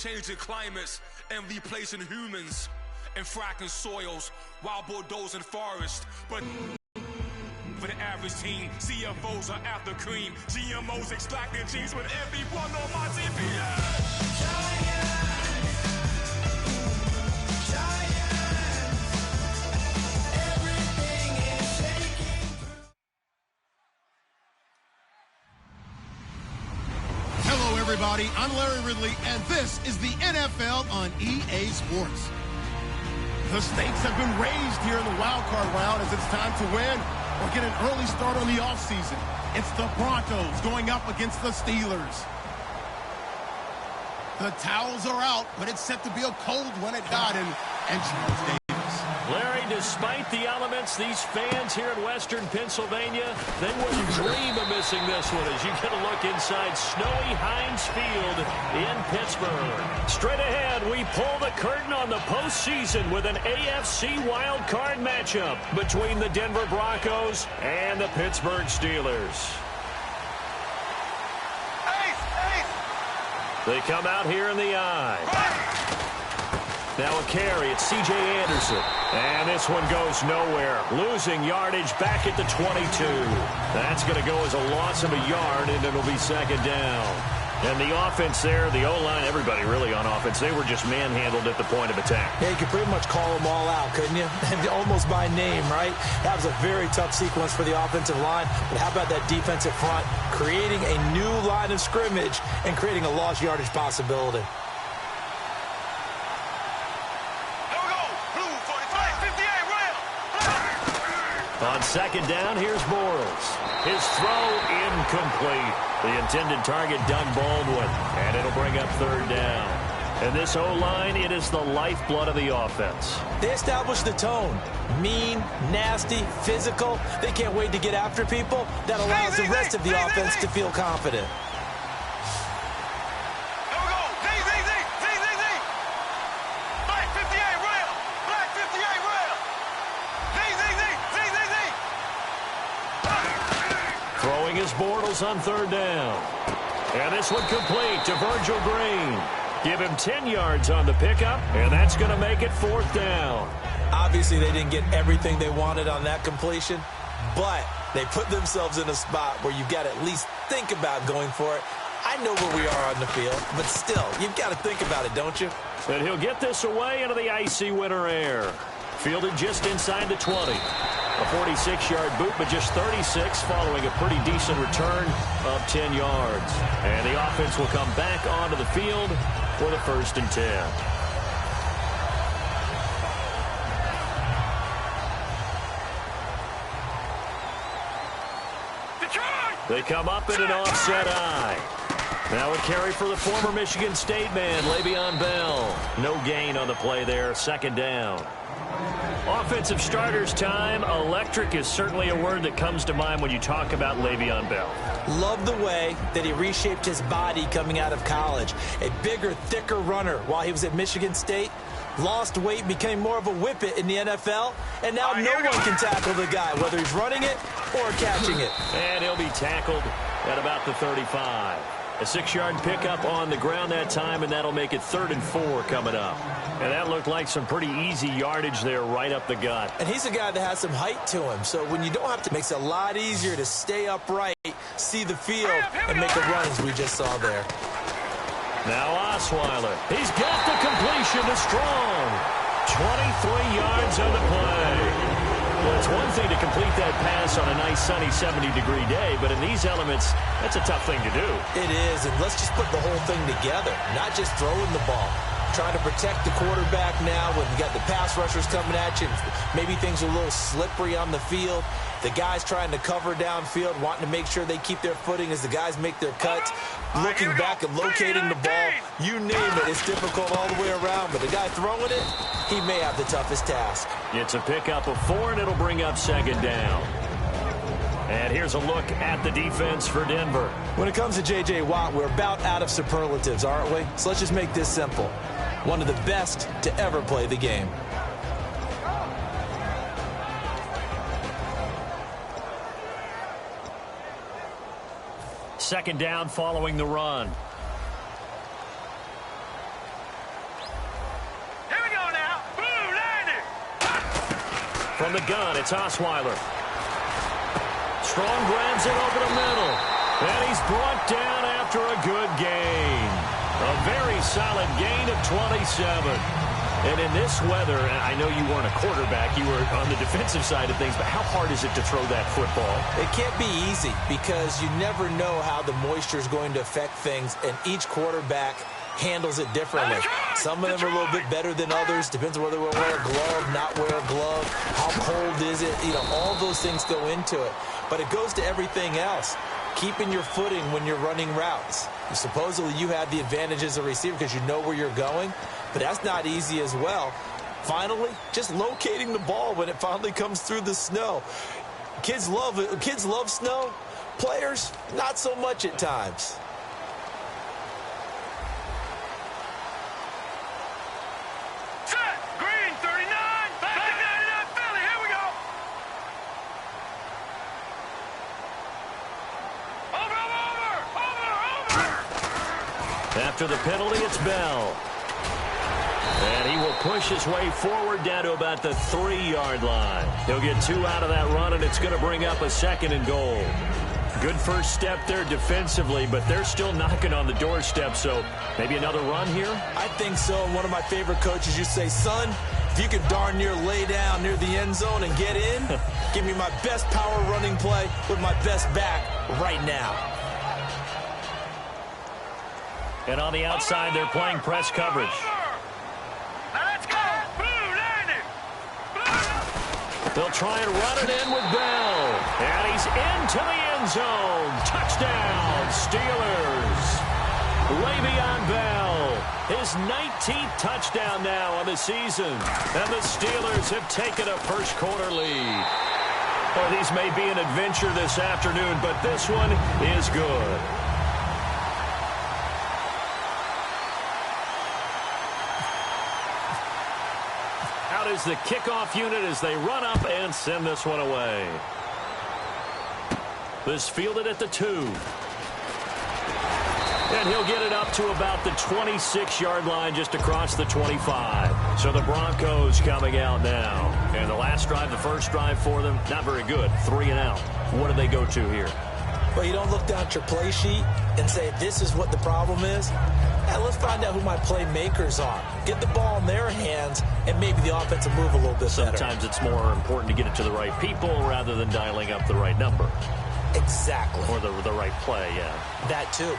changing climates and replacing humans and fracking soils while bulldozing forests. But for the average team, CFOs are after cream. GMOs extracting genes with everyone on my TPS. Everybody, I'm Larry Ridley, and this is the NFL on EA Sports. The stakes have been raised here in the wild card round as it's time to win or get an early start on the offseason. It's the Broncos going up against the Steelers. The towels are out, but it's set to be a cold one at Garden and Charles Davis. Larry, despite the elements, these fans here in Western Pennsylvania, they wouldn't dream of missing this one as you get a look inside snowy Heinz Field in Pittsburgh. Straight ahead, we pull the curtain on the postseason with an AFC wildcard matchup between the Denver Broncos and the Pittsburgh Steelers. They come out here in the eye. Now a carry, it's C.J. Anderson. And this one goes nowhere. Losing yardage back at the 22. That's going to go as a loss of a yard, and it'll be second down. And the offense there, the O-line, everybody really on offense, they were just manhandled at the point of attack. Yeah, you could pretty much call them all out, couldn't you? And almost by name, right? That was a very tough sequence for the offensive line. But how about that defensive front creating a new line of scrimmage and creating a lost yardage possibility? On second down, here's Bortles. His throw incomplete. The intended target, Doug Baldwin. And it'll bring up third down. And this O-line, it is the lifeblood of the offense. They established the tone. Mean, nasty, physical. They can't wait to get after people. That allows the rest of the offense to feel confident. Bortles on third down. And this one complete to Virgil Green. Give him 10 yards on the pickup, and that's going to make it fourth down. Obviously, they didn't get everything they wanted on that completion, but they put themselves in a spot where you've got to at least think about going for it. I know where we are on the field, but still, you've got to think about it, don't you? And he'll get this away into the icy winter air. Fielded just inside the 20. A 46-yard boot, but just 36 following a pretty decent return of 10 yards. And the offense will come back onto the field for the 1st and 10. They come up in an offset eye. Now a carry for the former Michigan State man, Le'Veon Bell. No gain on the play there, second down. Offensive starters time. Electric is certainly a word that comes to mind when you talk about Le'Veon Bell. Love the way that he reshaped his body coming out of college. A bigger, thicker runner while he was at Michigan State. Lost weight, became more of a whippet in the NFL, and now no one can tackle the guy, whether he's running it or catching it. And he'll be tackled at about the 35. A 6-yard pickup on the ground that time, and that'll make it 3rd and 4 coming up. And that looked like some pretty easy yardage there right up the gut. And he's a guy that has some height to him, so when you don't have to, it makes it a lot easier to stay upright, see the field, and make a run as we just saw there. Now Osweiler. He's got the completion to Strong. 23 yards on the play. Well, it's one thing to complete that pass on a nice sunny 70-degree day, but in these elements, that's a tough thing to do. It is, and let's just put the whole thing together, not just throwing the ball. Trying to protect the quarterback now when you got the pass rushers coming at you. Maybe things are a little slippery on the field. The guys trying to cover downfield, wanting to make sure they keep their footing as the guys make their cuts. Looking back and locating the ball. You name it, it's difficult all the way around. But the guy throwing it, he may have the toughest task. It's a pickup of 4, and it'll bring up second down. And here's a look at the defense for Denver. When it comes to J.J. Watt, we're about out of superlatives, aren't we? So let's just make this simple. One of the best to ever play the game. Second down following the run. From the gun, it's Osweiler. Strong grabs it over the middle. And he's brought down after a good gain. A very solid gain of 27. And in this weather, I know you weren't a quarterback, you were on the defensive side of things, but how hard is it to throw that football? It can't be easy because you never know how the moisture is going to affect things, and each quarterback handles it differently. Some of them are a little bit better than others. Depends on whether they wear a glove, not wear a glove. How cold is it? You know, all those things go into it. But it goes to everything else. Keeping your footing when you're running routes. Supposedly you have the advantage as a receiver because you know where you're going, but that's not easy as well. Finally, just locating the ball when it finally comes through the snow. Kids love it. Kids love snow. Players, not so much at times. After the penalty, it's Bell. And he will push his way forward down to about the 3-yard line. He'll get 2 out of that run, and it's going to bring up a 2nd and goal. Good first step there defensively, but they're still knocking on the doorstep, so maybe another run here? I think so. And one of my favorite coaches used to say, son, if you can darn near lay down near the end zone and get in, give me my best power running play with my best back right now. And on the outside, they're playing press coverage. They'll try and run it in with Bell. And he's into the end zone. Touchdown, Steelers. Le'Veon Bell, his 19th touchdown now on the season. And the Steelers have taken a first-quarter lead. Well, these may be an adventure this afternoon, but this one is good. Is the kickoff unit as they run up and send this one away. This fielded at the 2. And he'll get it up to about the 26-yard line just across the 25. So the Broncos coming out now. And the last drive, the first drive for them, not very good. 3 and out. What do they go to here? Well, you don't look down at your play sheet and say, this is what the problem is. Yeah, let's find out who my playmakers are. Get the ball in their hands, and maybe the offense will move a little bit better. Sometimes it's more important to get it to the right people rather than dialing up the right number. Exactly. Or the right play, yeah. That too.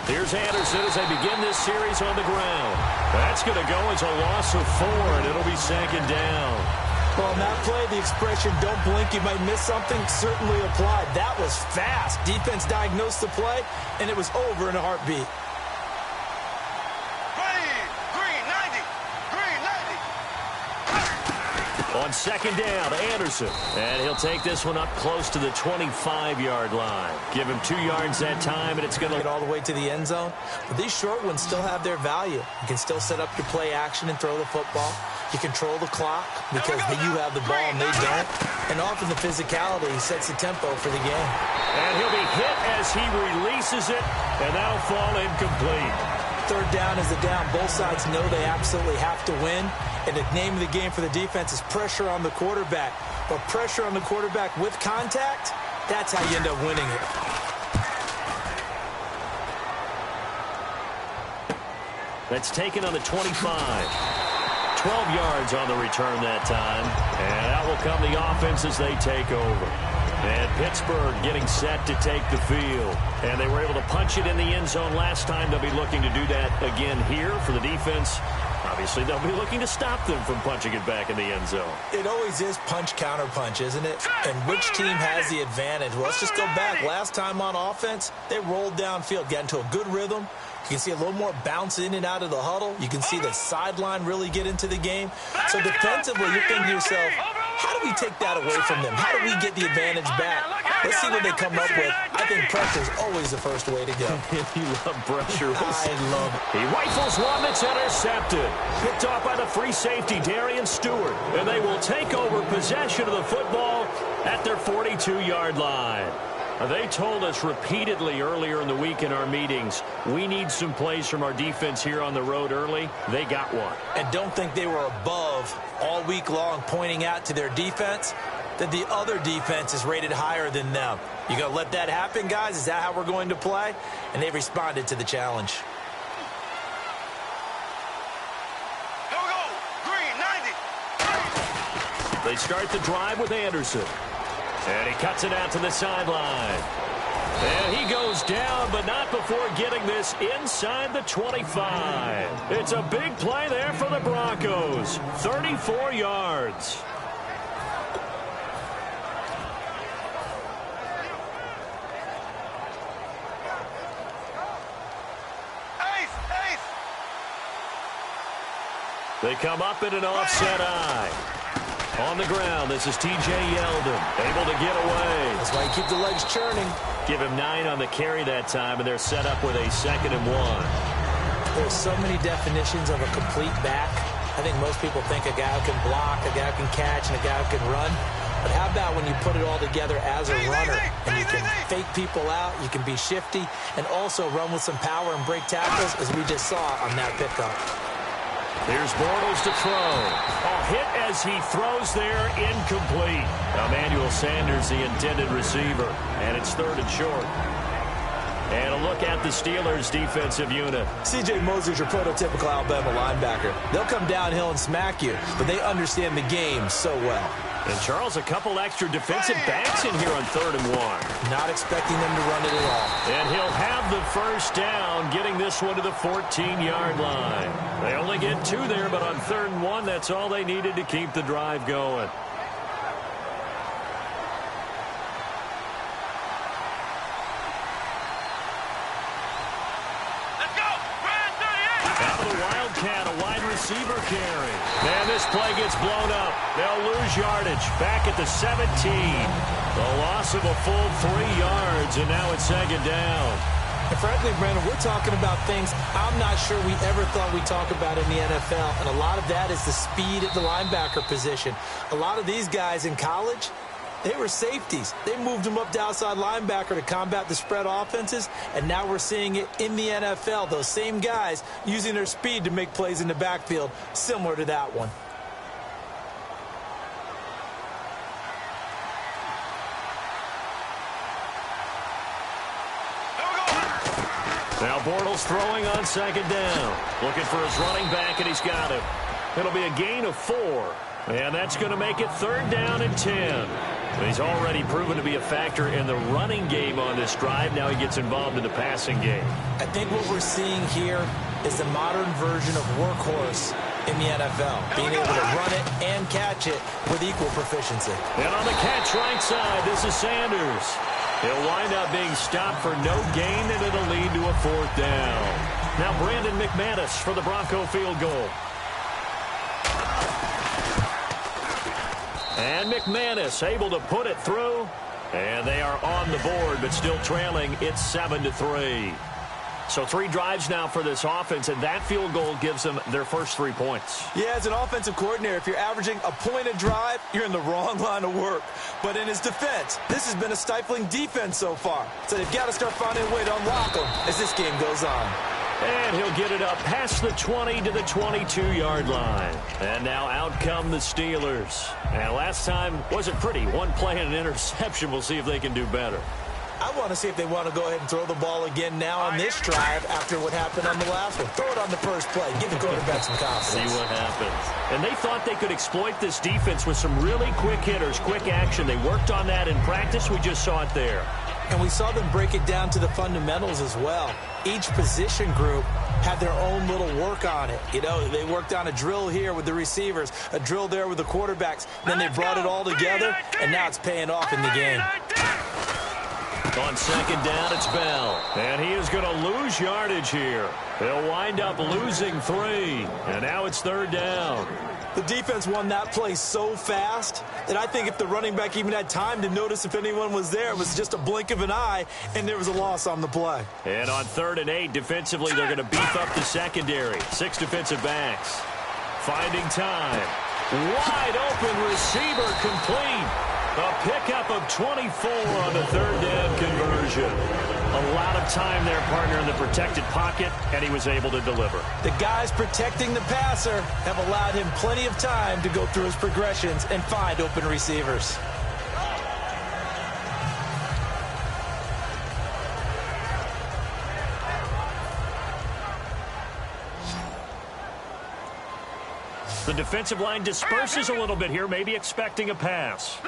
Here's Anderson as they begin this series on the ground. That's going to go as a loss of 4, and it'll be 2nd down. Well, on that play, the expression, don't blink, you might miss something, certainly applied. That was fast. Defense diagnosed the play, and it was over in a heartbeat. On 2nd down, Anderson. And he'll take this one up close to the 25-yard line. Give him 2 yards that time, and it's going to get all the way to the end zone. But these short ones still have their value. You can still set up your play action and throw the football. You control the clock because you have the ball and they don't. And often the physicality sets the tempo for the game. And he'll be hit as he releases it, and that'll fall incomplete. 3rd down is the down. Both sides know they absolutely have to win. And the name of the game for the defense is pressure on the quarterback. But pressure on the quarterback with contact, that's how you end up winning it. That's taken on the 25. 12 yards on the return that time. And out will come the offense as they take over. And Pittsburgh getting set to take the field. And they were able to punch it in the end zone last time. They'll be looking to do that again here for the defense. Obviously, they'll be looking to stop them from punching it back in the end zone. It always is punch, counter punch, isn't it? And which team has the advantage? Well, let's just go back. Last time on offense, they rolled downfield, got into a good rhythm. You can see a little more bounce in and out of the huddle. You can see the sideline really get into the game. So defensively, you're thinking to yourself, how do we take that away from them? How do we get the advantage back? Let's see what they come up with. I think pressure is always the first way to go. You love pressure. I love it. He rifles one that's intercepted. Picked off by the free safety, Darian Stewart. And they will take over possession of the football at their 42-yard line. They told us repeatedly earlier in the week in our meetings, we need some plays from our defense here on the road early. They got one. And don't think they were above all week long pointing out to their defense that the other defense is rated higher than them. You going to let that happen, guys? Is that how we're going to play? And they responded to the challenge. Here we go. Green, 90. They start the drive with Anderson. And he cuts it out to the sideline. And he goes down, but not before getting this inside the 25. It's a big play there for the Broncos. 34 yards. Ace. They come up in an offset eye. On the ground, this is T.J. Yeldon, able to get away. That's why you keep the legs churning. Give him 9 on the carry that time, and they're set up with a 2nd and 1. There's so many definitions of a complete back. I think most people think a guy who can block, a guy who can catch, and a guy who can run. But how about when you put it all together as a runner, and you can fake people out, you can be shifty, and also run with some power and break tackles, as we just saw on that pickup. Here's Bortles to throw. A hit as he throws there, incomplete. Emmanuel Sanders, the intended receiver, and it's 3rd and short. And a look at the Steelers' defensive unit. C.J. Mosley's your prototypical Alabama linebacker. They'll come downhill and smack you, but they understand the game so well. And, Charles, a couple extra defensive backs in here on 3rd and 1. Not expecting them to run it at all. And he'll have the first down, getting this one to the 14-yard line. They only get 2 there, but on 3rd and 1, that's all they needed to keep the drive going. Wildcat, a wide receiver carry. Man, this play gets blown up. They'll lose yardage back at the 17. The loss of a full 3 yards, and now it's 2nd down. And frankly, Brandon, we're talking about things I'm not sure we ever thought we'd talk about in the NFL, and a lot of that is the speed at the linebacker position. A lot of these guys in college, they were safeties. They moved them up to outside linebacker to combat the spread offenses, and now we're seeing it in the NFL. Those same guys using their speed to make plays in the backfield, similar to that one. Now Bortles throwing on 2nd down. Looking for his running back, and he's got him. It'll be a gain of 4. And that's going to make it 3rd down and 10. He's already proven to be a factor in the running game on this drive. Now he gets involved in the passing game. I think what we're seeing here is the modern version of workhorse in the NFL. Being able to run it and catch it with equal proficiency. And on the catch right side, this is Sanders. He'll wind up being stopped for no gain, and it'll lead to a 4th down. Now Brandon McManus for the Bronco field goal. And McManus able to put it through. And they are on the board, but still trailing. It's 7-3. So 3 drives now for this offense, and that field goal gives them their first 3 points. Yeah, as an offensive coordinator, if you're averaging a point a drive, you're in the wrong line of work. But in his defense, this has been a stifling defense so far. So they've got to start finding a way to unlock them as this game goes on. And he'll get it up past the 20 to the 22-yard line. And now out come the Steelers. And last time wasn't pretty. 1 play and an interception. We'll see if they can do better. I want to see if they want to go ahead and throw the ball again now on this drive after what happened on the last one. Throw it on the first play. Give the quarterback some confidence. See what happens. And they thought they could exploit this defense with some really quick hitters, quick action. They worked on that in practice. We just saw it there. And we saw them break it down to the fundamentals as well. Each position group had their own little work on it. You know, they worked on a drill here with the receivers, a drill there with the quarterbacks. Then they brought it all together, and now it's paying off in the game. On 2nd down, it's Bell. And he is going to lose yardage here. He'll wind up losing 3. And now it's 3rd down. The defense won that play so fast that I think if the running back even had time to notice if anyone was there, it was just a blink of an eye, and there was a loss on the play. And on 3rd and 8, defensively, they're going to beef up the secondary. 6 defensive backs. Finding time. Wide open receiver complete. A pickup of 24 on the third down conversion. A lot of time there, partner, in the protected pocket, and he was able to deliver. The guys protecting the passer have allowed him plenty of time to go through his progressions and find open receivers. The defensive line disperses a little bit here, maybe expecting a pass.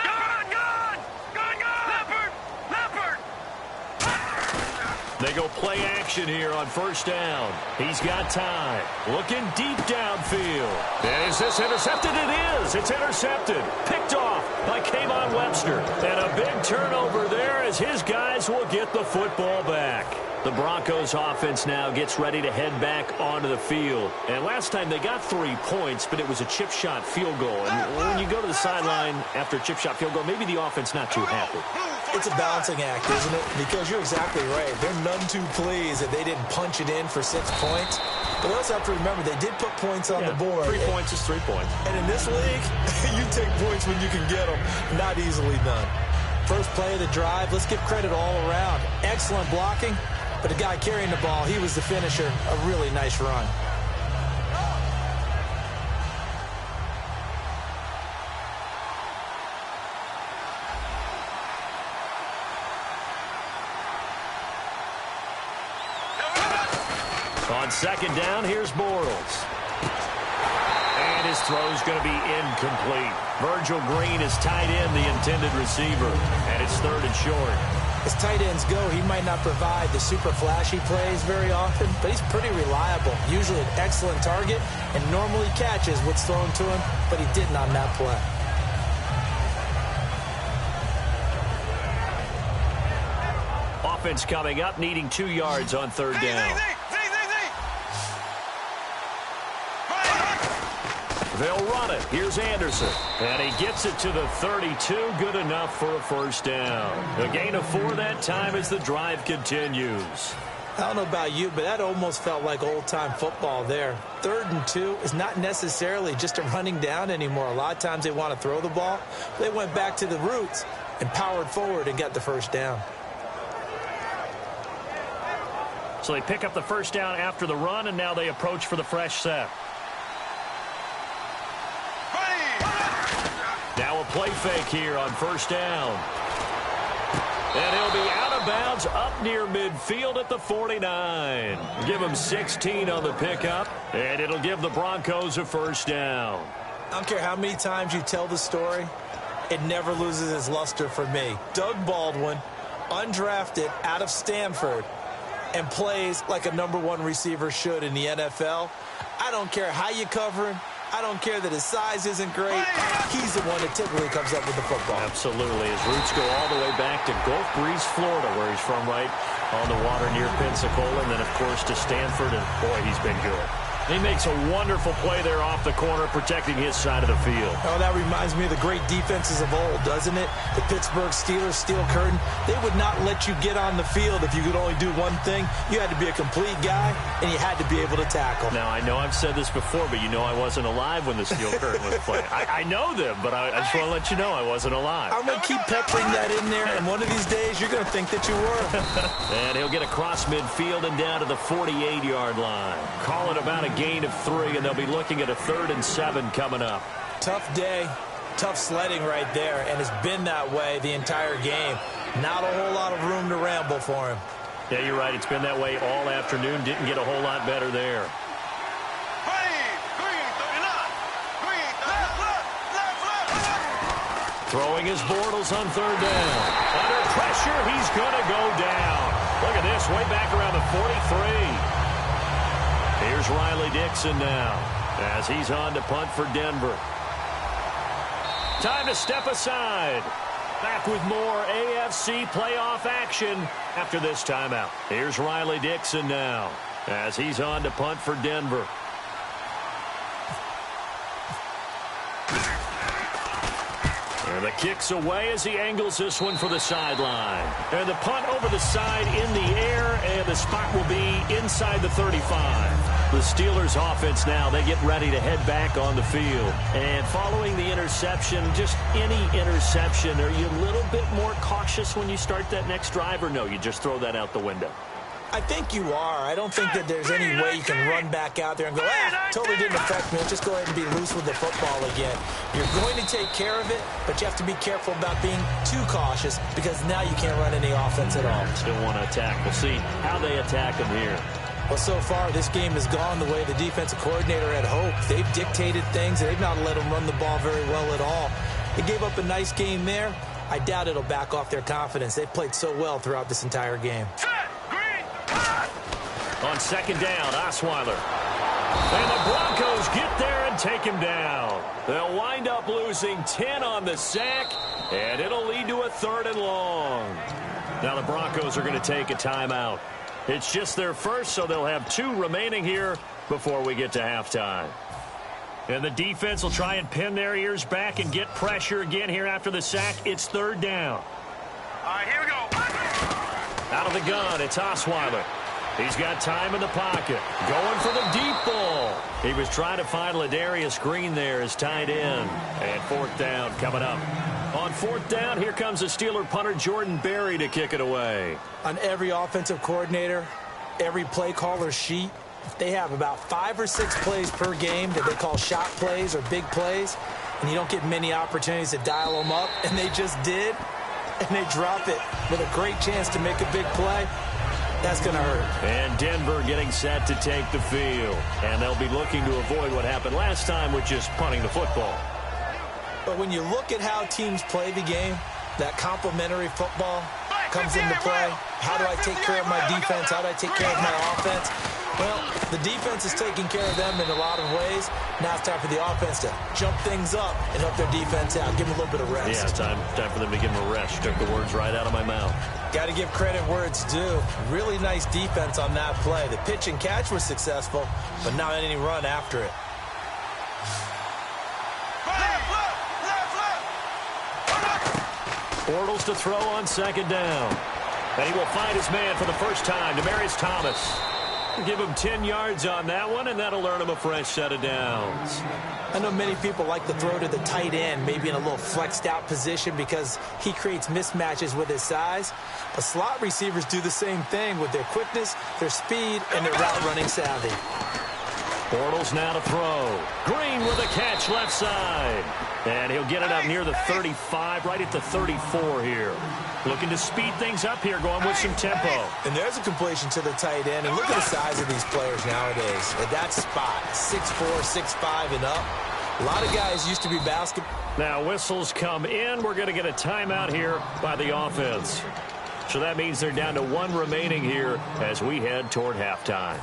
They go play action here on first down. He's got time. Looking deep downfield. And is this intercepted? It is. It's intercepted. Picked off by Kayvon Webster. And a big turnover there as his guys will get the football back. The Broncos offense now gets ready to head back onto the field. And last time they got 3 points, but it was a chip shot field goal. And when you go to the sideline after a chip shot field goal, maybe the offense not too happy. It's a balancing act, isn't it? Because you're exactly right. They're none too pleased that they didn't punch it in for 6 points. But they also have to remember they did put points on the board. 3 points is 3 points. And in this league, you take points when you can get them. Not easily done. First play of the drive, let's give credit all around. Excellent blocking. But the guy carrying the ball, he was the finisher. A really nice run. On second down, here's Bortles. And his throw's going to be incomplete. Virgil Green is tight end, the intended receiver. And it's third and short. As tight ends go, he might not provide the super flashy plays very often, but he's pretty reliable. Usually an excellent target and normally catches what's thrown to him, but he didn't on that play. Offense coming up, needing 2 yards on third down. They'll run it. Here's Anderson. And he gets it to the 32. Good enough for a first down. A gain of 4 that time as the drive continues. I don't know about you, but that almost felt like old-time football there. 3rd and 2 is not necessarily just a running down anymore. A lot of times they want to throw the ball. They went back to the roots and powered forward and got the first down. So they pick up the first down after the run, and now they approach for the fresh set. Now a play fake here on first down. And he'll be out of bounds up near midfield at the 49. Give him 16 on the pickup, and it'll give the Broncos a first down. I don't care how many times you tell the story, it never loses its luster for me. Doug Baldwin, undrafted out of Stanford, and plays like a #1 receiver should in the NFL. I don't care how you cover him. I don't care that his size isn't great. He's the one that typically comes up with the football. Absolutely. His roots go all the way back to Gulf Breeze, Florida, where he's from, right on the water near Pensacola, and then, of course, to Stanford, and, boy, he's been good. He makes a wonderful play there off the corner, protecting his side of the field. Oh, that reminds me of the great defenses of old, doesn't it? The Pittsburgh Steelers, Steel Curtain. They would not let you get on the field if you could only do one thing. You had to be a complete guy, and you had to be able to tackle. Now, I know I've said this before, but you know I wasn't alive when the Steel Curtain was playing. I know them, but I just want to let you know I wasn't alive. I'm going to keep peppering that in there, and one of these days you're going to think that you were. And he'll get across midfield and down to the 48-yard line. Call it about a gain of 3, and they'll be looking at a 3rd and 7 coming up. Tough day, tough sledding right there, and it's been that way the entire game. Not a whole lot of room to ramble for him. Yeah, you're right. It's been that way all afternoon. Didn't get a whole lot better there. Throwing his Bortles on third down. Under pressure, he's going to go down. Look at this, way back around the 43. Here's Riley Dixon now as he's on to punt for Denver. Time to step aside. Back with more AFC playoff action after this timeout. Here's Riley Dixon now as he's on to punt for Denver. And The kick's away as he angles this one for the sideline. And the punt over the side in the air, and the spot will be inside the 35. The Steelers offense now, they get ready to head back on the field. And following the interception, just any interception, are you a little bit more cautious when you start that next drive, or no, you just throw that out the window? I think you are. I don't think that there's any way you can run back out there and go, totally didn't affect me. Just go ahead and be loose with the football again. You're going to take care of it, but you have to be careful about being too cautious because now you can't run any offense at all. Still want to attack. We'll see how they attack them here. Well, so far, this game has gone the way the defensive coordinator had hoped. They've dictated things. They've not let them run the ball very well at all. They gave up a nice game there. I doubt it'll back off their confidence. They've played so well throughout this entire game. On second down, Osweiler. And the Broncos get there and take him down. They'll wind up losing 10 on the sack, and it'll lead to a 3rd and long. Now the Broncos are going to take a timeout. It's just their first, so they'll have 2 remaining here before we get to halftime. And the defense will try and pin their ears back and get pressure again here after the sack. It's 3rd down. All right, here we go. Out of the gun, it's Osweiler. He's got time in the pocket. Going for the deep ball. He was trying to find Ladarius Green there as tight end. And 4th down coming up. On 4th down, here comes the Steeler punter Jordan Berry to kick it away. On every offensive coordinator, every play caller sheet, they have about 5 or 6 plays per game that they call shot plays or big plays. And you don't get many opportunities to dial them up. And they just did. And they drop it with a great chance to make a big play. That's going to hurt. And Denver getting set to take the field. And they'll be looking to avoid what happened last time with just punting the football. But when you look at how teams play the game, that complementary football comes into play. How do I take care of my defense? How do I take care of my offense? Well, the defense is taking care of them in a lot of ways. Now it's time for the offense to jump things up and help their defense out. Give them a little bit of rest. Yeah, time for them to give them a rest. Took the words right out of my mouth. Got to give credit where it's due. Really nice defense on that play. The pitch and catch was successful, but not any run after it. Bortles to throw on second down. And he will find his man for the first time, Demaryius Thomas. Give him 10 yards on that one, and that'll earn him a fresh set of downs. I know many people like to throw to the tight end, maybe in a little flexed out position because he creates mismatches with his size. But slot receivers do the same thing with their quickness, their speed, and their route running savvy. Bortles now to throw. Green with a catch left side. And he'll get it up near the 35, right at the 34 here. Looking to speed things up here, going with some tempo. And there's a completion to the tight end. And look at the size of these players nowadays. At that spot, 6'4", 6'5", and up. A lot of guys used to be basketball. Now whistles come in. We're going to get a timeout here by the offense. So that means they're down to 1 remaining here as we head toward halftime.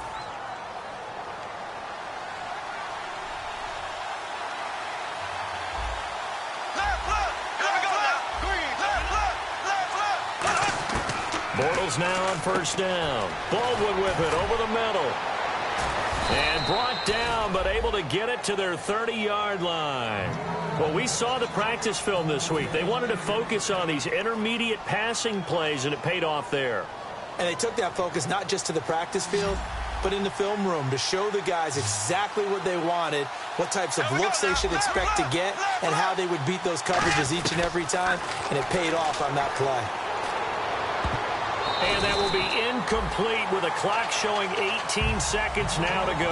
Bortles now on first down. Baldwin with it over the middle. And brought down, but able to get it to their 30-yard line. Well, we saw the practice film this week. They wanted to focus on these intermediate passing plays, and it paid off there. And they took that focus not just to the practice field, but in the film room to show the guys exactly what they wanted, what types of looks they should expect to get, and how they would beat those coverages each and every time, and it paid off on that play. And that will be incomplete with a clock showing 18 seconds now to go.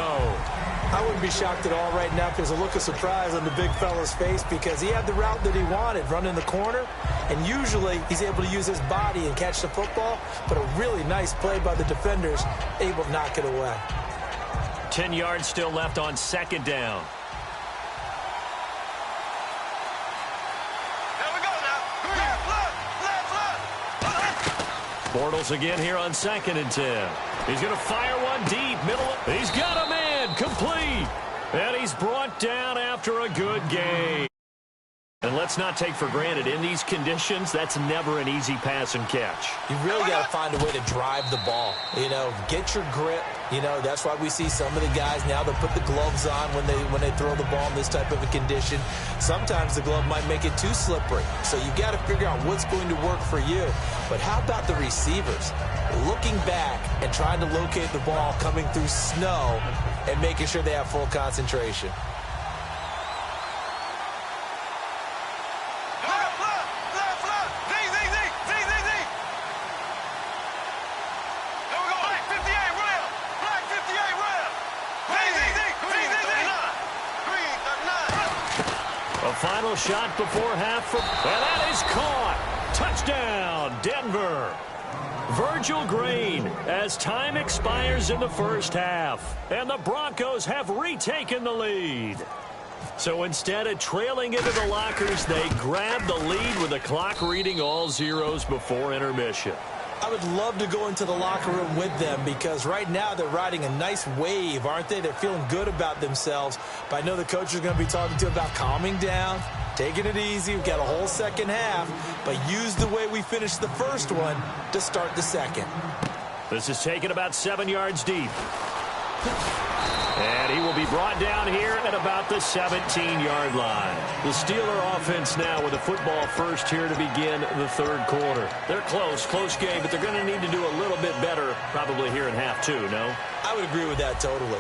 I wouldn't be shocked at all right now if there's a look of surprise on the big fella's face because he had the route that he wanted, running the corner, and usually he's able to use his body and catch the football, but a really nice play by the defenders, able to knock it away. 10 yards still left on second down. Bortles again here on 2nd and 10. He's going to fire one deep. Middle. He's got a man. Complete. And he's brought down after a good game. And let's let's not take for granted, in these conditions, that's never an easy pass and catch. You really got to find a way to drive the ball. Get your grip. That's why we see some of the guys now, they'll put the gloves on when they throw the ball in this type of a condition. Sometimes the glove might make it too slippery. So you got to figure out what's going to work for you. But how about the receivers? Looking back and trying to locate the ball coming through snow and making sure they have full concentration. Final shot before half, and that is caught. Touchdown, Denver. Virgil Green, as time expires in the first half, and the Broncos have retaken the lead. So instead of trailing into the lockers, they grab the lead with the clock reading all zeros before intermission. I would love to go into the locker room with them because right now they're riding a nice wave, aren't they? They're feeling good about themselves. But I know the coach is going to be talking to them about calming down, taking it easy. We've got a whole second half, but use the way we finished the first one to start the second. This is taken about 7 yards deep. And he will be brought down here at about the 17-yard line. The Steeler offense now with a football first here to begin the third quarter. They're close game, but they're going to need to do a little bit better probably here in half two, no? I would agree with that totally.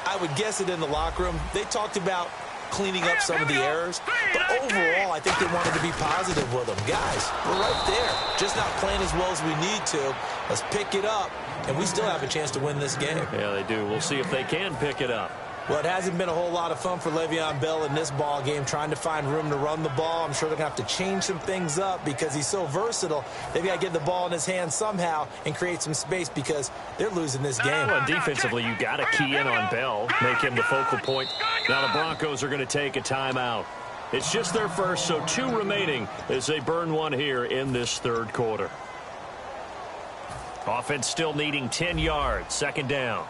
I would guess it in the locker room. They talked about cleaning up some of the errors, but overall, I think they wanted to be positive with them. Guys, we're right there, just not playing as well as we need to. Let's pick it up, and we still have a chance to win this game. Yeah, they do. We'll see if they can pick it up. Well, it hasn't been a whole lot of fun for Le'Veon Bell in this ball game, trying to find room to run the ball. I'm sure they're going to have to change some things up because he's so versatile. They've got to get the ball in his hands somehow and create some space because they're losing this game. Well, defensively, you got to key in on Bell, make him the focal point. Now the Broncos are going to take a timeout. It's just their first, so 2 remaining as they burn one here in this third quarter. Offense still needing 10 yards, second down.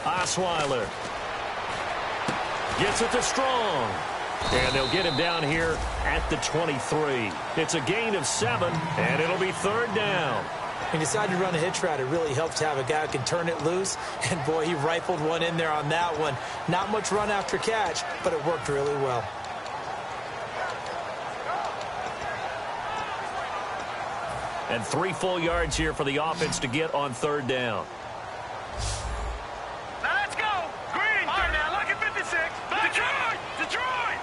Osweiler gets it to Strong. And they'll get him down here at the 23. It's a gain of 7, and it'll be third down. He decided to run a hitch route. It really helps to have a guy who can turn it loose. And, boy, he rifled one in there on that one. Not much run after catch, but it worked really well. And 3 full yards here for the offense to get on third down. Now let's go. Green. All right, now look at 56. Detroit.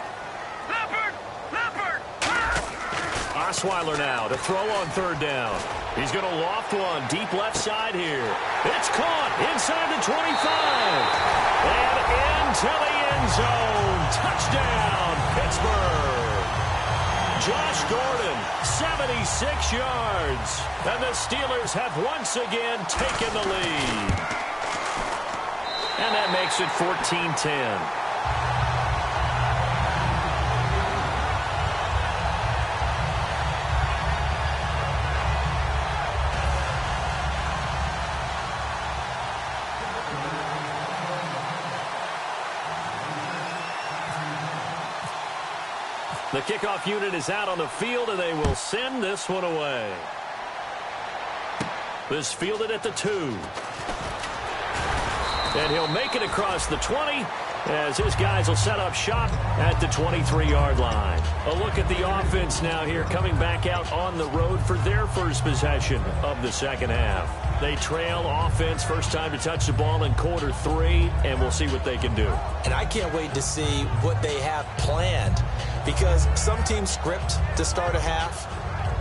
Leopard. Osweiler now to throw on third down. He's going to loft one deep left side here. It's caught inside the 25. And into the end zone. Touchdown, Pittsburgh. Josh Gordon, 76 yards. And the Steelers have once again taken the lead. And that makes it 14-10. The kickoff unit is out on the field, and they will send this one away. This fielded at the 2. And he'll make it across the 20 as his guys will set up shop at the 23-yard line. A look at the offense now here coming back out on the road for their first possession of the second half. They trail offense first time to touch the ball in quarter 3, and we'll see what they can do. And I can't wait to see what they have planned because some teams script to start a half.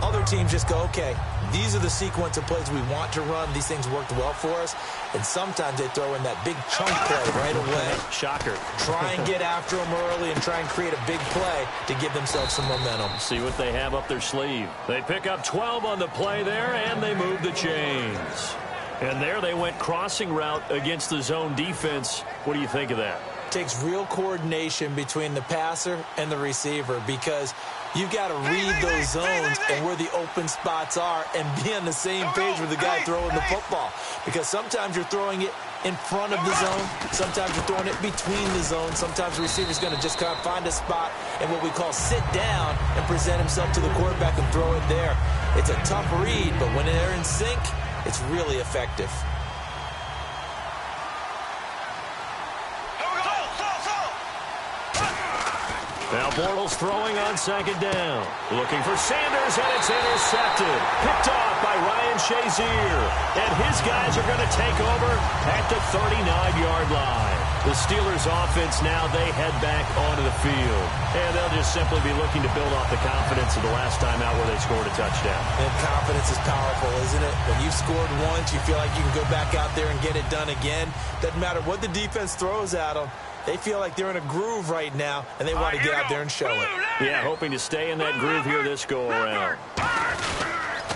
Other teams just go, okay, these are the sequence of plays we want to run. These things worked well for us. And sometimes they throw in that big chunk play right away. Shocker. Try and get after them early and try and create a big play to give themselves some momentum. See what they have up their sleeve. They pick up 12 on the play there, and they move the chains. And there they went crossing route against the zone defense. What do you think of that? Takes real coordination between the passer and the receiver because you've got to read those zones and where the open spots are and be on the same page with the guy throwing the football. Because sometimes you're throwing it in front of the zone. Sometimes you're throwing it between the zones. Sometimes the receiver's going to just kind of find a spot and what we call sit down and present himself to the quarterback and throw it there. It's a tough read, but when they're in sync, it's really effective. Now Bortles throwing on second down. Looking for Sanders, and it's intercepted. Picked off by Ryan Shazier. And his guys are going to take over at the 39-yard line. The Steelers offense now, they head back onto the field. And they'll just simply be looking to build off the confidence of the last time out where they scored a touchdown. And confidence is powerful, isn't it? When you've scored once, you feel like you can go back out there and get it done again. Doesn't matter what the defense throws at them. They feel like they're in a groove right now, and they want to get out there and show it. Yeah, hoping to stay in that groove here this go-around.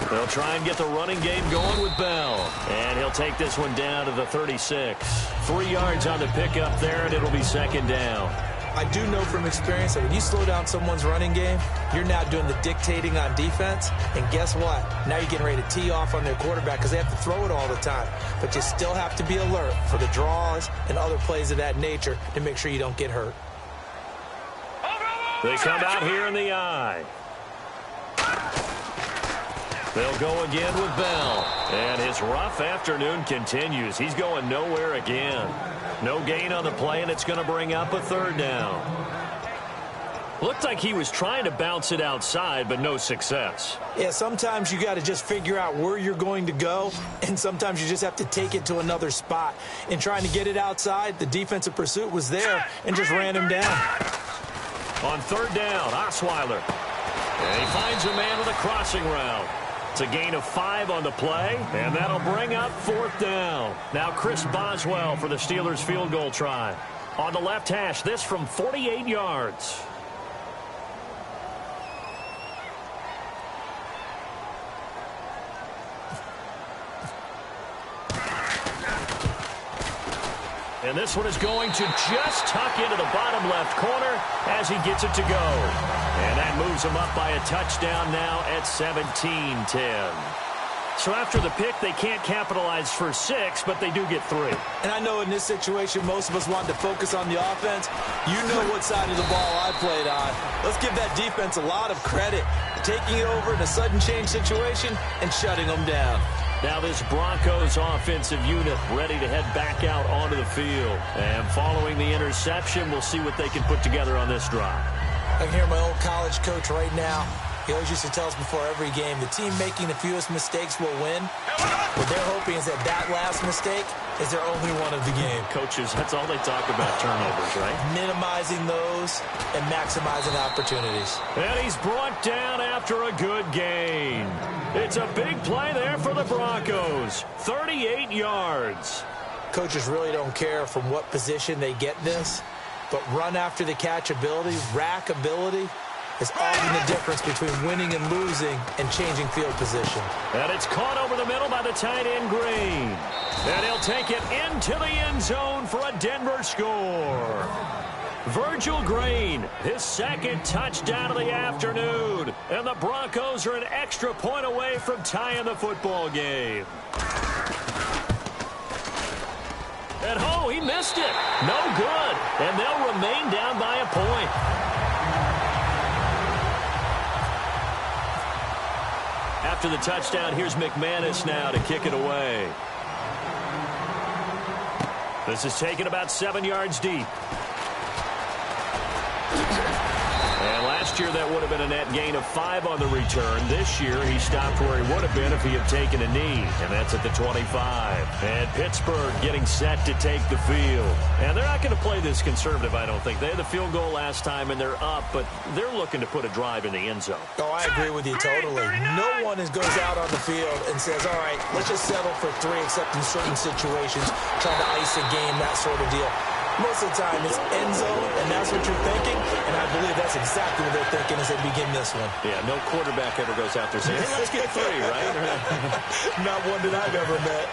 They'll try and get the running game going with Bell. And he'll take this one down to the 36. 3 yards on the pickup there, and it'll be second down. I do know from experience that when you slow down someone's running game, you're now doing the dictating on defense. And guess what? Now you're getting ready to tee off on their quarterback because they have to throw it all the time. But you still have to be alert for the draws and other plays of that nature to make sure you don't get hurt. They come out here in the eye. They'll go again with Bell. And his rough afternoon continues. He's going nowhere again. No gain on the play, and it's going to bring up a third down. Looked like he was trying to bounce it outside, but no success. Yeah, sometimes you got to just figure out where you're going to go, and sometimes you just have to take it to another spot. In trying to get it outside, the defensive pursuit was there and just ran him down. On third down, Osweiler. And he finds a man with a crossing route. It's a gain of 5 on the play, and that'll bring up fourth down. Now Chris Boswell for the Steelers field goal try. On the left hash, this from 48 yards. And this one is going to just tuck into the bottom left corner as he gets it to go. And that moves him up by a touchdown now at 17-10. So after the pick, they can't capitalize for 6, but they do get 3. And I know in this situation, most of us want to focus on the offense. You know what side of the ball I played on. Let's give that defense a lot of credit. Taking it over in a sudden change situation and shutting them down. Now this Broncos offensive unit ready to head back out onto the field. And following the interception, we'll see what they can put together on this drive. I can hear my old college coach right now. He always used to tell us before every game, the team making the fewest mistakes will win. What they're hoping is that that last mistake is their only one of the game. Coaches, that's all they talk about, turnovers, right? Minimizing those and maximizing opportunities. And he's brought down after a good gain. It's a big play there for the Broncos. 38 yards. Coaches really don't care from what position they get this, but run after the catch ability, rack ability, is often the difference between winning and losing and changing field position. And it's caught over the middle by the tight end Green. And he'll take it into the end zone for a Denver score. Virgil Green, his second touchdown of the afternoon. And the Broncos are an extra point away from tying the football game. And oh, he missed it. No good. And they'll remain down by a point. After the touchdown, here's McManus now to kick it away. This is taken about 7 yards deep. And last year, that would have been a net gain of 5 on the return. This year, he stopped where he would have been if he had taken a knee, and that's at the 25. And Pittsburgh getting set to take the field. And they're not going to play this conservative, I don't think. They had the field goal last time, and they're up, but they're looking to put a drive in the end zone. Oh, I agree with you totally. No one goes out on the field and says, all right, let's just settle for 3, except in certain situations, trying to ice a game, that sort of deal. Most of the time, it's end zone, and that's what you're thinking, and I believe that's exactly what they're thinking as they begin this one. Yeah, no quarterback ever goes out there saying, hey, let's get 3, right? Not one that I've ever met.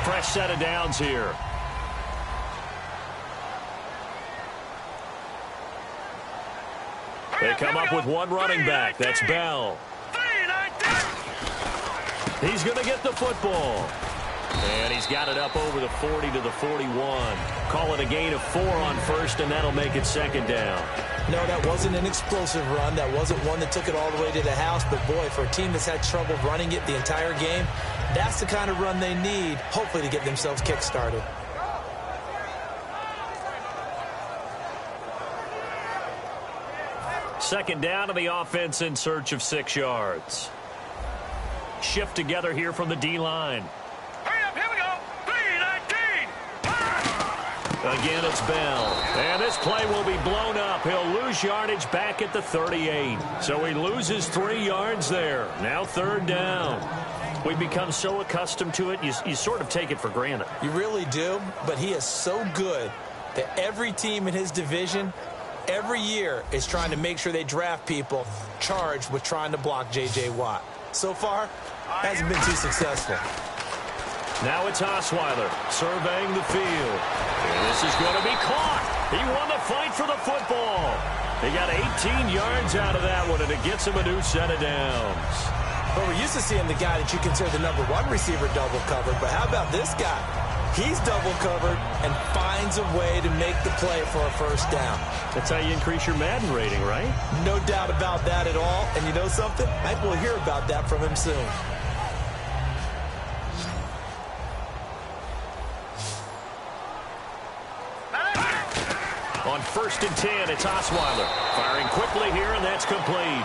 Fresh set of downs here. They come up with one running back. That's Bell. He's going to get the football. And he's got it up over the 40 to the 41. Call it a gain of 4 on first, and that'll make it second down. No, that wasn't an explosive run. That wasn't one that took it all the way to the house. But, boy, for a team that's had trouble running it the entire game, that's the kind of run they need, hopefully, to get themselves kick-started. Second down to the offense in search of 6 yards. Shift together here from the D-line. Hurry up, here we go. 3-19. Again, it's Bell. And this play will be blown up. He'll lose yardage back at the 38. So he loses 3 yards there. Now third down. We've become so accustomed to it, you sort of take it for granted. You really do, but he is so good that every team in his division every year is trying to make sure they draft people charged with trying to block J.J. Watt. So far, hasn't been too successful. Now it's Osweiler surveying the field. And this is going to be caught. He won the fight for the football. He got 18 yards out of that one, and it gets him a new set of downs. But we're used to seeing the guy that you consider the number 1 receiver double covered. But how about this guy? He's double covered and finds a way to make the play for a first down. That's how you increase your Madden rating, right? No doubt about that at all. And you know something? I think we'll hear about that from him soon. On 1st and 10, it's Osweiler. Firing quickly here, and that's complete.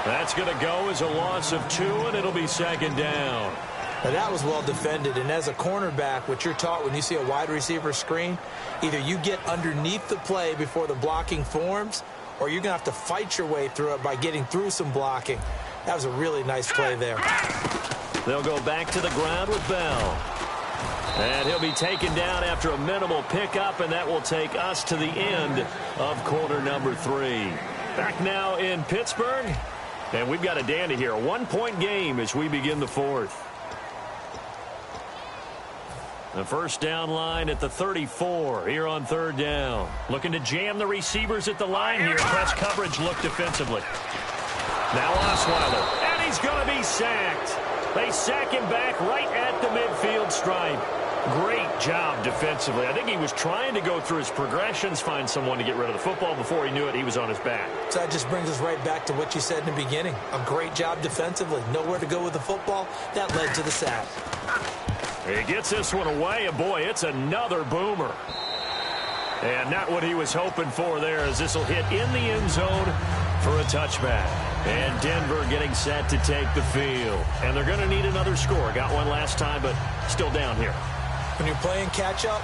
That's going to go as a loss of 2, and it'll be second down. Now that was well defended, and as a cornerback, what you're taught when you see a wide receiver screen, either you get underneath the play before the blocking forms, or you're going to have to fight your way through it by getting through some blocking. That was a really nice play there. They'll go back to the ground with Bell. And he'll be taken down after a minimal pickup, and that will take us to the end of quarter number 3. Back now in Pittsburgh, and we've got a dandy here. A 1-point game as we begin the 4th. The first down line at the 34 here on third down. Looking to jam the receivers at the line here. Press coverage look defensively. Now Osweiler, and he's going to be sacked. They sack him back right at the midfield stripe. Great job defensively. I think he was trying to go through his progressions, find someone to get rid of the football. Before he knew it, he was on his back. So that just brings us right back to what you said in the beginning. A great job defensively. Nowhere to go with the football. That led to the sack. He gets this one away, and boy, it's another boomer. And not what he was hoping for there, as this will hit in the end zone for a touchback. And Denver getting set to take the field. And they're going to need another score. Got one last time, but still down here. When you're playing catch-up,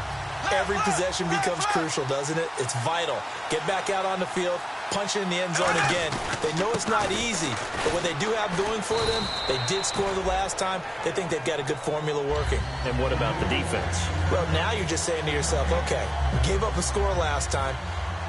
every possession becomes crucial, doesn't it? It's vital. Get back out on the field, punch it in the end zone again. They know it's not easy, but what they do have going for them, they did score the last time. They think they've got a good formula working. And what about the defense? Well, now you're just saying to yourself, okay, we gave up a score last time.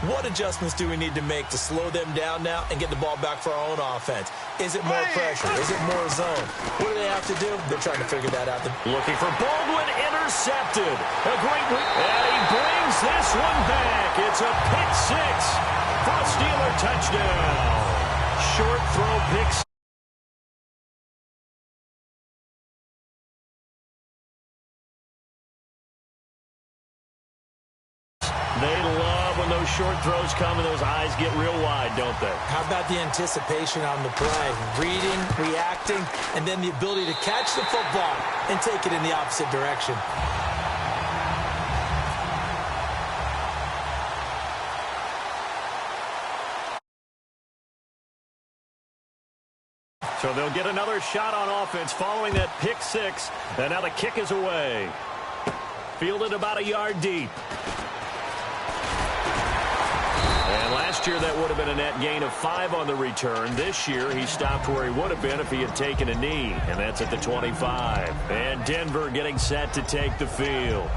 What adjustments do we need to make to slow them down now and get the ball back for our own offense? Is it more pressure? Is it more zone? What do they have to do? They're trying to figure that out. Looking for Baldwin, intercepted. A great and he brings this one back. It's a pick 6 for a Steeler touchdown. Short throw pick 6. They love when those short throws come and those eyes get real wide, don't they? How about the anticipation on the play? Reading, reacting, and then the ability to catch the football and take it in the opposite direction. So they'll get another shot on offense following that pick 6. And now the kick is away. Fielded about a yard deep. And last year that would have been a net gain of 5 on the return. This year he stopped where he would have been if he had taken a knee. And that's at the 25. And Denver getting set to take the field.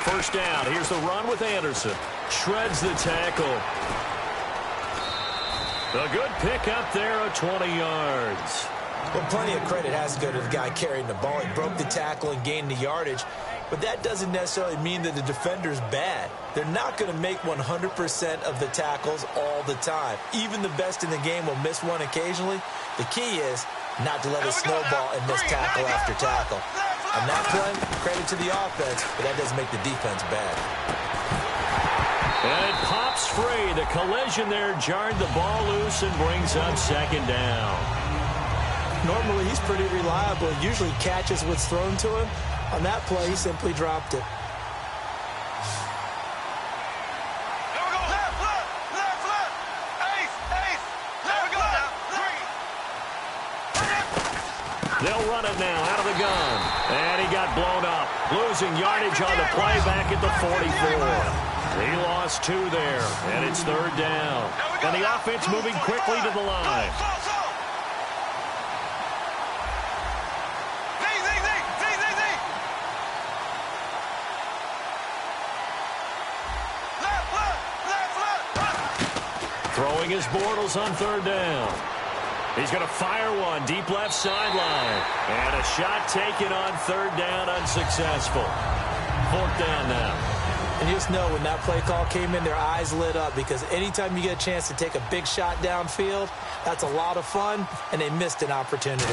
First down. Here's the run with Anderson. Shreds the tackle. A good pick up there of 20 yards. Well, plenty of credit has to go to the guy carrying the ball. He broke the tackle and gained the yardage. But that doesn't necessarily mean that the defender's bad. They're not going to make 100% of the tackles all the time. Even the best in the game will miss one occasionally. The key is not to let it snowball and miss tackle after tackle. On that play, credit to the offense, but that doesn't make the defense bad. And it pops free. The collision there jarred the ball loose and brings up second down. Normally, he's pretty reliable. Usually catches what's thrown to him. On that play, he simply dropped it. They'll run it now out of the gun. And he got blown up. Losing yardage on the play back at the 44. He lost 2 there, and it's third down. And the offense moving quickly to the line. Throwing his Bortles on third down. He's going to fire one deep left sideline. And a shot taken on third down, unsuccessful. Fourth down now. And you just know when that play call came in, their eyes lit up, because anytime you get a chance to take a big shot downfield, that's a lot of fun, and they missed an opportunity.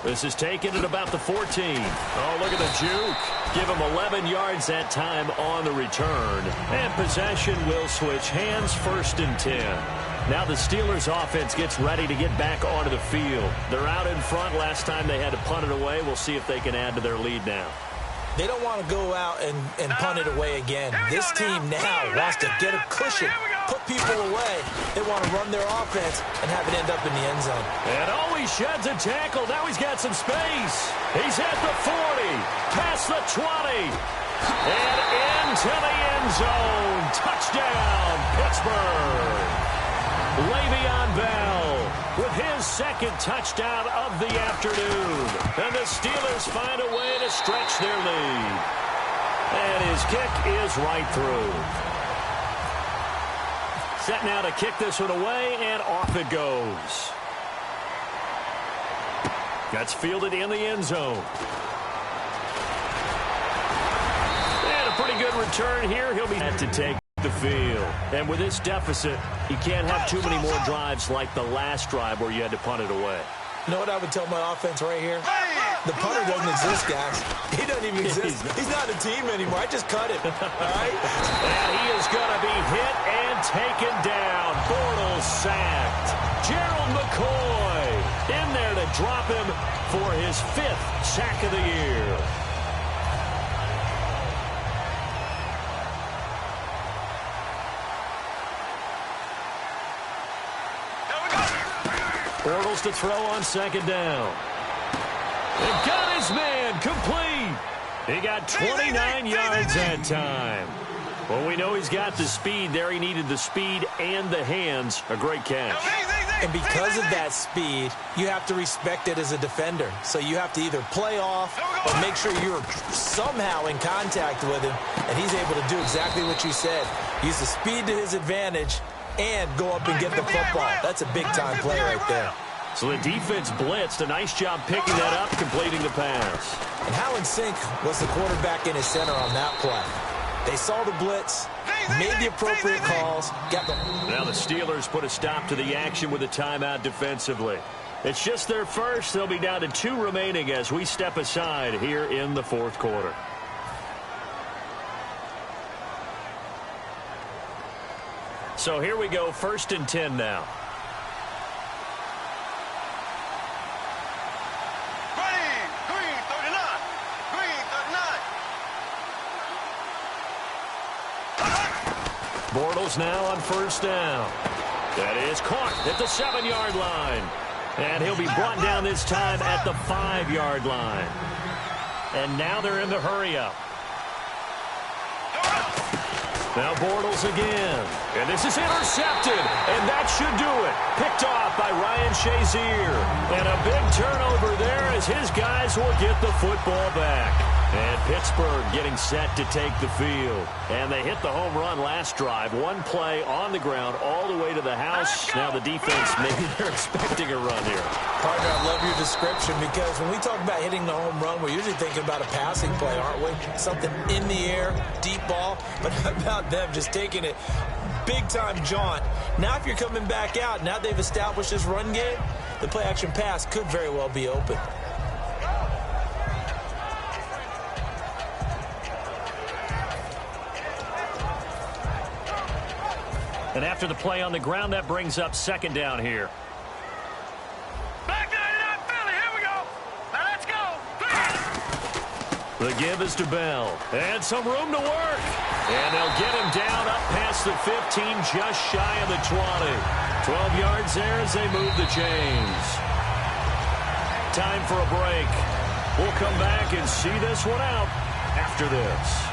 This is taken at about the 14. Oh, look at the juke. Give him 11 yards that time on the return. And possession will switch hands, 1st and 10. Now the Steelers offense gets ready to get back onto the field. They're out in front. Last time they had to punt it away. We'll see if they can add to their lead now. They don't want to go out and punt it away again. This team now wants to get a cushion, put people away. They want to run their offense and have it end up in the end zone. And he sheds a tackle. Now he's got some space. He's at the 40, past the 20, and into the end zone. Touchdown, Pittsburgh. Le'Veon Bell with his 2nd touchdown of the afternoon. And the Steelers find a way to stretch their lead. And his kick is right through. Set now to kick this one away, and off it goes. That's fielded in the end zone. And a pretty good return here. He'll be had to take the field. And with this deficit, you can't have too many more drives like the last drive where you had to punt it away. You know what I would tell my offense right here? The punter doesn't exist, guys. He doesn't even exist. He's not a team anymore. I just cut it. All right? And he is going to be hit and taken down. Bortles sacked. Gerald McCoy in there to drop him for his 5th sack of the year. Bortles to throw on 2nd down. And got his man complete. He got 29 yards that time. Well, we know he's got the speed there. He needed the speed and the hands. A great catch. And because of that speed, you have to respect it as a defender. So you have to either play off or make sure you're somehow in contact with him. And he's able to do exactly what you said. Use the speed to his advantage and go up and get the football. That's a big-time play right there. So the defense blitzed. A nice job picking that up, completing the pass. And how in sync was the quarterback in his center on that play? They saw the blitz, made the appropriate calls, got the... Now the Steelers put a stop to the action with a timeout defensively. It's just their first. They'll be down to 2 remaining as we step aside here in the 4th quarter. So here we go, 1st and 10 now. Bortles now on 1st down. That is caught at the 7-yard line. And he'll be brought down this time at the 5-yard line. And now they're in the hurry-up. Now Bortles again. And this is intercepted. And that should do it. Picked off by Ryan Shazier. And a big turnover there as his guys will get the football back. And Pittsburgh getting set to take the field. And they hit the home run last drive. One play on the ground all the way to the house. Now the defense, maybe they're expecting a run here. Partner, I love your description because when we talk about hitting the home run, we're usually thinking about a passing play, aren't we? Something in the air, deep ball. But how about them just taking it big-time jaunt? Now if you're coming back out, now they've established this run game, the play-action pass could very well be open. And after the play on the ground, that brings up second down here. Back 99 Philly, here we go. Now let's go. The give is to Bell. And some room to work. And they'll get him down up past the 15, just shy of the 20. 12 yards there as they move the chains. Time for a break. We'll come back and see this one out after this.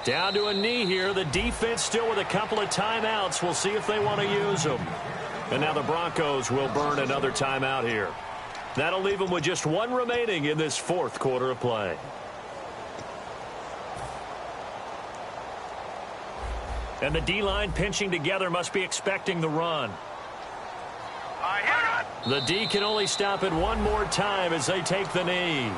Down to a knee here. The defense still with a couple of timeouts. We'll see if they want to use them. And now the Broncos will burn another timeout here. That'll leave them with just one remaining in this fourth quarter of play. And the D-line pinching together must be expecting the run. The D can only stop it one more time as they take the knee.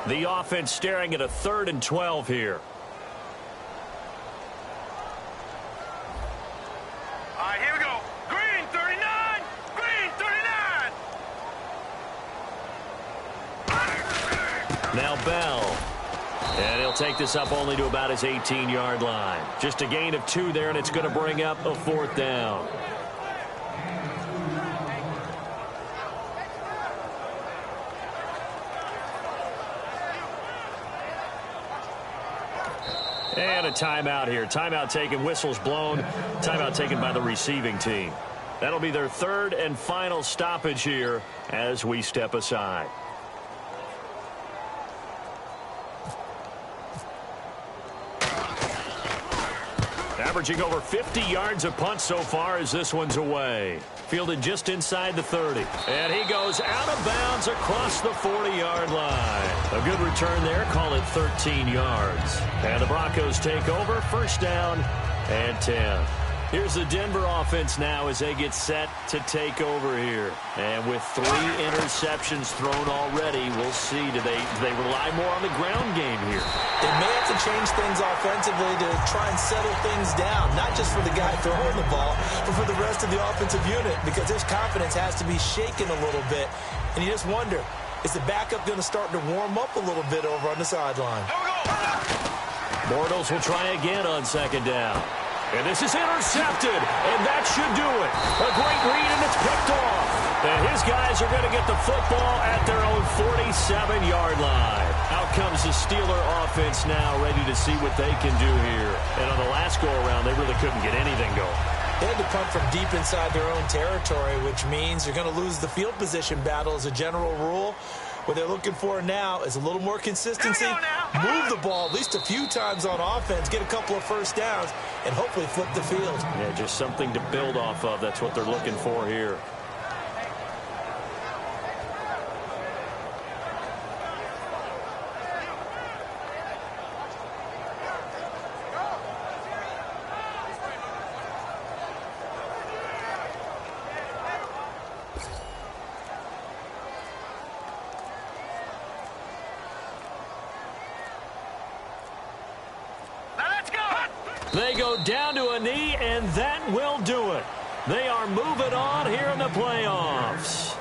The offense staring at a 3rd and 12 here. All right, here we go. Green 39. Green 39. Now Bell. And he'll take this up only to about his 18-yard line. Just a gain of 2 there, and it's going to bring up a 4th down. And a timeout here. Timeout taken, whistles blown. Timeout taken by the receiving team. That'll be their 3rd and final stoppage here as we step aside. Averaging over 50 yards a punt so far as this one's away. Fielded just inside the 30. And he goes out of bounds across the 40-yard line. A good return there. Call it 13 yards. And the Broncos take over. First down and 10. Here's the Denver offense now as they get set to take over here. And with 3 interceptions thrown already, we'll see. Do they rely more on the ground game here? They may have to change things offensively to try and settle things down, not just for the guy throwing the ball, but for the rest of the offensive unit, because his confidence has to be shaken a little bit. And you just wonder, is the backup going to start to warm up a little bit over on the sideline? Bortles will try again on second down. And this is intercepted, and that should do it. A great read, and it's picked off. And his guys are going to get the football at their own 47-yard line. Out comes the Steeler offense now, ready to see what they can do here. And on the last go-around, they really couldn't get anything going. They had to punt from deep inside their own territory, which means you're going to lose the field position battle as a general rule. What they're looking for now is a little more consistency, move the ball at least a few times on offense, get a couple of first downs, and hopefully flip the field. Yeah, just something to build off of. That's what they're looking for here. They go down to a knee, and that will do it. They are moving on here in the playoffs.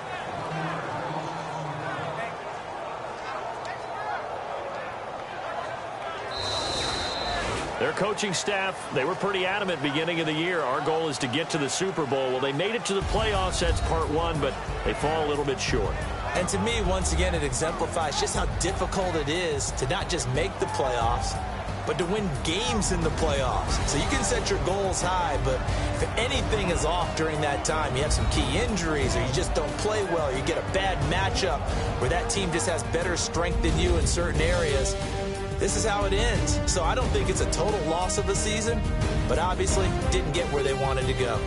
Their coaching staff, they were pretty adamant beginning of the year. Our goal is to get to the Super Bowl. Well, they made it to the playoffs. That's part 1, but they fall a little bit short. And to me, once again, it exemplifies just how difficult it is to not just make the playoffs, but to win games in the playoffs. So you can set your goals high, but if anything is off during that time, you have some key injuries or you just don't play well, you get a bad matchup where that team just has better strength than you in certain areas, this is how it ends. So I don't think it's a total loss of a season, but obviously didn't get where they wanted to go.